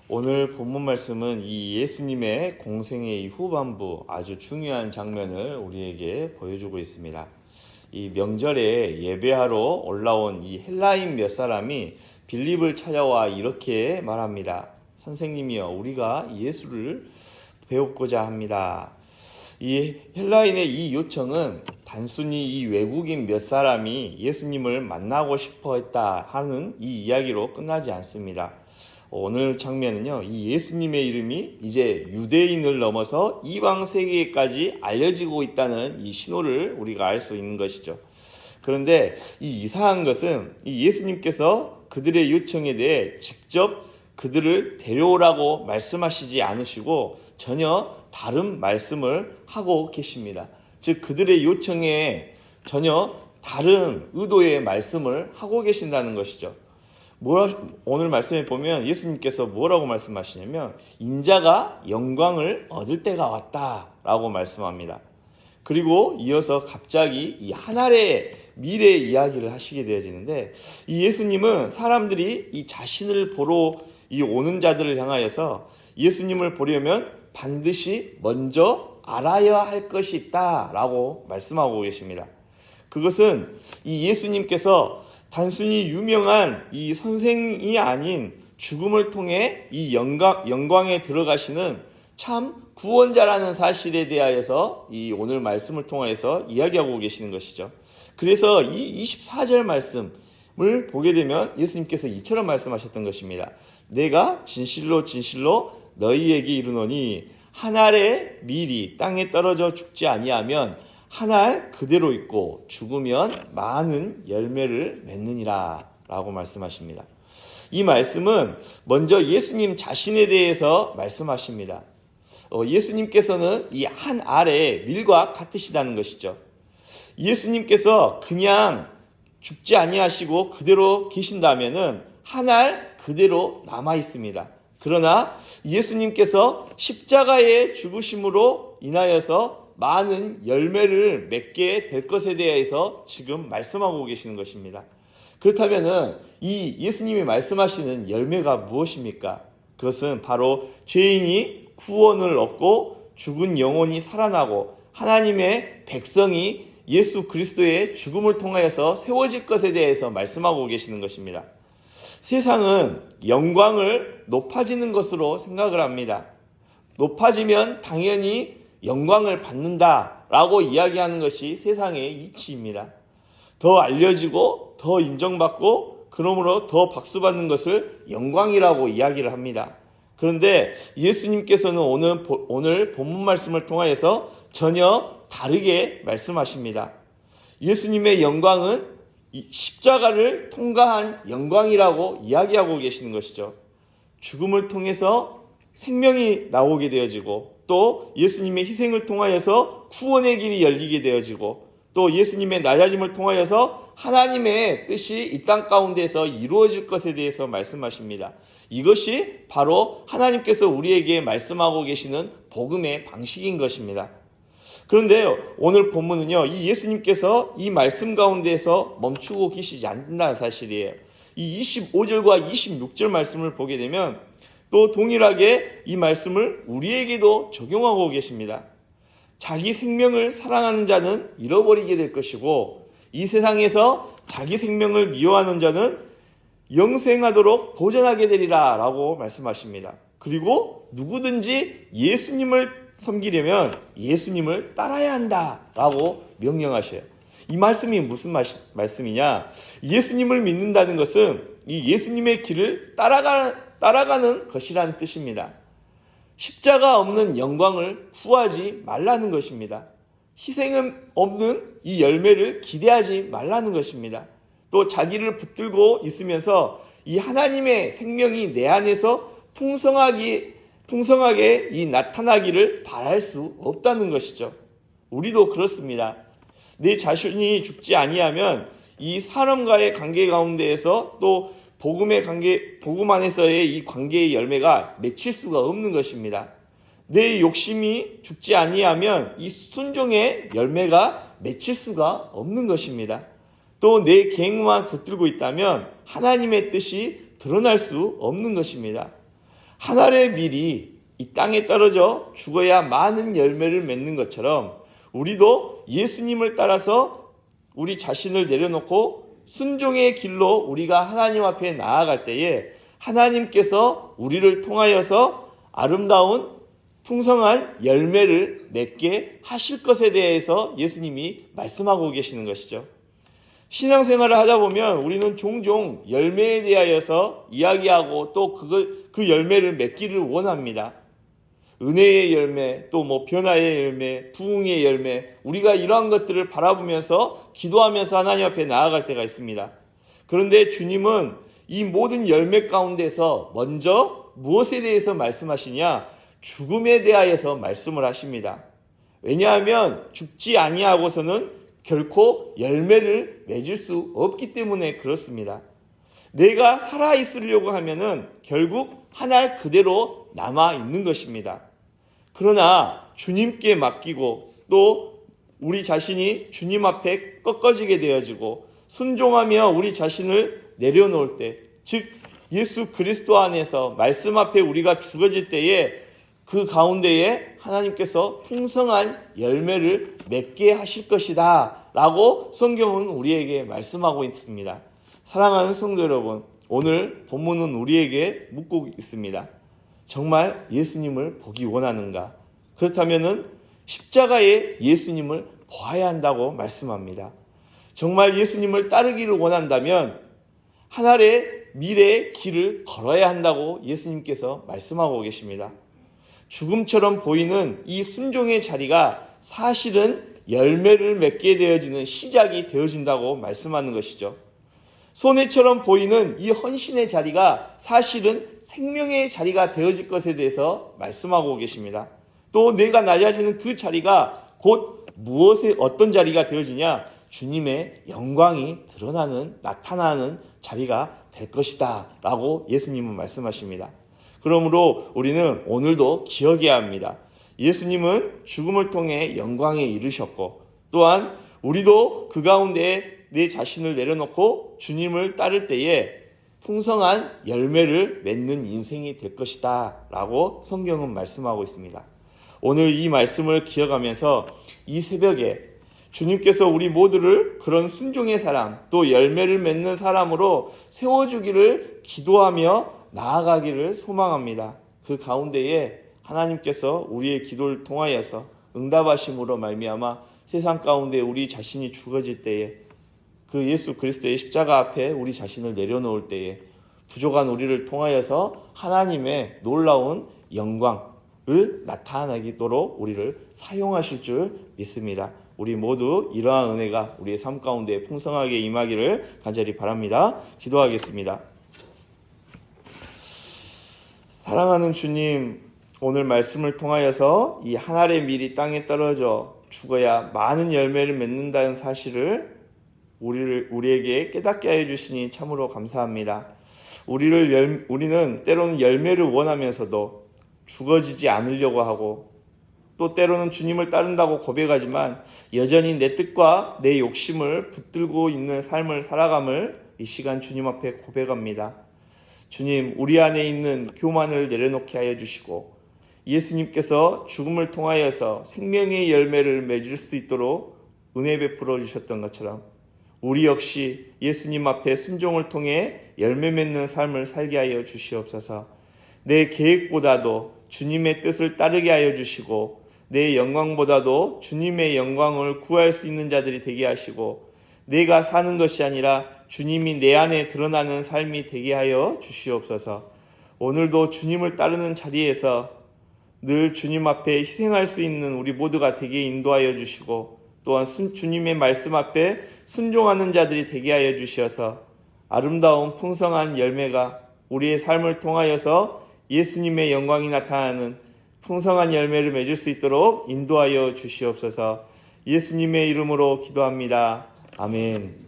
오늘 본문 말씀은 이 예수님의 공생의 이 후반부 아주 중요한 장면을 우리에게 보여주고 있습니다. 이 명절에 예배하러 올라온 이 헬라인 몇 사람이 빌립을 찾아와 이렇게 말합니다. 선생님이여, 우리가 예수를 배우고자 합니다. 이 헬라인의 이 요청은 단순히 이 외국인 몇 사람이 예수님을 만나고 싶어 했다 하는 이 이야기로 끝나지 않습니다. 오늘 장면은요, 이 예수님의 이름이 이제 유대인을 넘어서 이방 세계까지 알려지고 있다는 이 신호를 우리가 알 수 있는 것이죠. 그런데 이 이상한 것은 이 예수님께서 그들의 요청에 대해 직접 그들을 데려오라고 말씀하시지 않으시고 전혀 다른 말씀을 하고 계십니다. 즉 그들의 요청에 전혀 다른 의도의 말씀을 하고 계신다는 것이죠. 오늘 말씀에 보면 예수님께서 뭐라고 말씀하시냐면 인자가 영광을 얻을 때가 왔다라고 말씀합니다. 그리고 이어서 갑자기 이 하늘의 미래 이야기를 하시게 되어지는데, 이 예수님은 사람들이 이 자신을 보러 이 오는 자들을 향하여서 예수님을 보려면 반드시 먼저 알아야 할 것이 있다라고 말씀하고 계십니다. 그것은 이 예수님께서 단순히 유명한 이 선생이 아닌 죽음을 통해 이 영광에 들어가시는 참 구원자라는 사실에 대하여서 이 오늘 말씀을 통해서 이야기하고 계시는 것이죠. 그래서 이 24절 말씀을 보게 되면 예수님께서 이처럼 말씀하셨던 것입니다. 내가 진실로 진실로 너희에게 이르노니 한 알의 밀이 땅에 떨어져 죽지 아니하면 한 알 그대로 있고 죽으면 많은 열매를 맺느니라 라고 말씀하십니다. 이 말씀은 먼저 예수님 자신에 대해서 말씀하십니다. 예수님께서는 이 한 알의 밀과 같으시다는 것이죠. 예수님께서 그냥 죽지 아니하시고 그대로 계신다면은 한 알 그대로 남아 있습니다. 그러나 예수님께서 십자가의 죽으심으로 인하여서 많은 열매를 맺게 될 것에 대해서 지금 말씀하고 계시는 것입니다. 그렇다면은 이 예수님이 말씀하시는 열매가 무엇입니까? 그것은 바로 죄인이 구원을 얻고 죽은 영혼이 살아나고 하나님의 백성이 예수 그리스도의 죽음을 통하여서 세워질 것에 대해서 말씀하고 계시는 것입니다. 세상은 영광을 높아지는 것으로 생각을 합니다. 높아지면 당연히 영광을 받는다라고 이야기하는 것이 세상의 이치입니다. 더 알려지고 더 인정받고 그러므로 더 박수받는 것을 영광이라고 이야기를 합니다. 그런데 예수님께서는 오늘 본문 말씀을 통하여서 전혀 다르게 말씀하십니다. 예수님의 영광은 십자가를 통과한 영광이라고 이야기하고 계시는 것이죠. 죽음을 통해서 생명이 나오게 되어지고 또 예수님의 희생을 통하여서 구원의 길이 열리게 되어지고 또 예수님의 낮아짐을 통하여서 하나님의 뜻이 이 땅 가운데서 이루어질 것에 대해서 말씀하십니다. 이것이 바로 하나님께서 우리에게 말씀하고 계시는 복음의 방식인 것입니다. 그런데 오늘 본문은요, 이 예수님께서 이 말씀 가운데에서 멈추고 계시지 않는다는 사실이에요. 이 25절과 26절 말씀을 보게 되면 또 동일하게 이 말씀을 우리에게도 적용하고 계십니다. 자기 생명을 사랑하는 자는 잃어버리게 될 것이고 이 세상에서 자기 생명을 미워하는 자는 영생하도록 보존하게 되리라 라고 말씀하십니다. 그리고 누구든지 예수님을 섬기려면 예수님을 따라야 한다 라고 명령하셔요. 이 말씀이 무슨 말씀이냐? 예수님을 믿는다는 것은 이 예수님의 길을 따라가는 것이라는 뜻입니다. 십자가 없는 영광을 구하지 말라는 것입니다. 희생은 없는 이 열매를 기대하지 말라는 것입니다. 또 자기를 붙들고 있으면서 이 하나님의 생명이 내 안에서 풍성하게 이 나타나기를 바랄 수 없다는 것이죠. 우리도 그렇습니다. 내 자신이 죽지 아니하면 이 사람과의 관계 가운데에서 또 복음 안에서의 이 관계의 열매가 맺힐 수가 없는 것입니다. 내 욕심이 죽지 아니하면 이 순종의 열매가 맺힐 수가 없는 것입니다. 또 내 계획만 붙들고 있다면 하나님의 뜻이 드러날 수 없는 것입니다. 한 알의 밀이 이 땅에 떨어져 죽어야 많은 열매를 맺는 것처럼 우리도 예수님을 따라서 우리 자신을 내려놓고 순종의 길로 우리가 하나님 앞에 나아갈 때에 하나님께서 우리를 통하여서 아름다운 풍성한 열매를 맺게 하실 것에 대해서 예수님이 말씀하고 계시는 것이죠. 신앙생활을 하다 보면 우리는 종종 열매에 대하여서 이야기하고 또 그 열매를 맺기를 원합니다. 은혜의 열매, 또 변화의 열매, 부흥의 열매, 우리가 이러한 것들을 바라보면서 기도하면서 하나님 앞에 나아갈 때가 있습니다. 그런데 주님은 이 모든 열매 가운데서 먼저 무엇에 대해서 말씀하시냐? 죽음에 대하여서 말씀을 하십니다. 왜냐하면 죽지 아니하고서는 결코 열매를 맺을 수 없기 때문에 그렇습니다. 내가 살아있으려고 하면은 결국 한 알 그대로 남아있는 것입니다. 그러나 주님께 맡기고 또 우리 자신이 주님 앞에 꺾어지게 되어지고 순종하며 우리 자신을 내려놓을 때, 즉 예수 그리스도 안에서 말씀 앞에 우리가 죽어질 때에 그 가운데에 하나님께서 풍성한 열매를 맺게 하실 것이다 라고 성경은 우리에게 말씀하고 있습니다. 사랑하는 성도 여러분, 오늘 본문은 우리에게 묻고 있습니다. 정말 예수님을 보기 원하는가? 그렇다면 십자가의 예수님을 보아야 한다고 말씀합니다. 정말 예수님을 따르기를 원한다면 하늘의 미래의 길을 걸어야 한다고 예수님께서 말씀하고 계십니다. 죽음처럼 보이는 이 순종의 자리가 사실은 열매를 맺게 되어지는 시작이 되어진다고 말씀하는 것이죠. 손해처럼 보이는 이 헌신의 자리가 사실은 생명의 자리가 되어질 것에 대해서 말씀하고 계십니다. 또 내가 낮아지는 그 자리가 곧 어떤 자리가 되어지냐? 주님의 영광이 나타나는 자리가 될 것이다 라고 예수님은 말씀하십니다. 그러므로 우리는 오늘도 기억해야 합니다. 예수님은 죽음을 통해 영광에 이르셨고 또한 우리도 그 가운데 내 자신을 내려놓고 주님을 따를 때에 풍성한 열매를 맺는 인생이 될 것이다 라고 성경은 말씀하고 있습니다. 오늘 이 말씀을 기억하면서 이 새벽에 주님께서 우리 모두를 그런 순종의 사람, 또 열매를 맺는 사람으로 세워주기를 기도하며 나아가기를 소망합니다. 그 가운데에 하나님께서 우리의 기도를 통하여서 응답하심으로 말미암아 세상 가운데 우리 자신이 죽어질 때에 그 예수 그리스도의 십자가 앞에 우리 자신을 내려놓을 때에 부족한 우리를 통하여서 하나님의 놀라운 영광을 나타내도록 우리를 사용하실 줄 믿습니다. 우리 모두 이러한 은혜가 우리의 삶 가운데 풍성하게 임하기를 간절히 바랍니다. 기도하겠습니다. 사랑하는 주님, 오늘 말씀을 통하여서 이 한 알의 밀이 땅에 떨어져 죽어야 많은 열매를 맺는다는 사실을 우리에게 깨닫게 하여 주시니 참으로 감사합니다. 우리는 때로는 열매를 원하면서도 죽어지지 않으려고 하고 또 때로는 주님을 따른다고 고백하지만 여전히 내 뜻과 내 욕심을 붙들고 있는 삶을 살아감을 이 시간 주님 앞에 고백합니다. 주님, 우리 안에 있는 교만을 내려놓게 하여 주시고 예수님께서 죽음을 통하여서 생명의 열매를 맺을 수 있도록 은혜 베풀어 주셨던 것처럼 우리 역시 예수님 앞에 순종을 통해 열매 맺는 삶을 살게 하여 주시옵소서. 내 계획보다도 주님의 뜻을 따르게 하여 주시고 내 영광보다도 주님의 영광을 구할 수 있는 자들이 되게 하시고 내가 사는 것이 아니라 주님이 내 안에 드러나는 삶이 되게 하여 주시옵소서. 오늘도 주님을 따르는 자리에서 늘 주님 앞에 희생할 수 있는 우리 모두가 되게 인도하여 주시고 또한 주님의 말씀 앞에 순종하는 자들이 되게 하여 주시어서 아름다운 풍성한 열매가 우리의 삶을 통하여서 예수님의 영광이 나타나는 풍성한 열매를 맺을 수 있도록 인도하여 주시옵소서. 예수님의 이름으로 기도합니다. 아멘.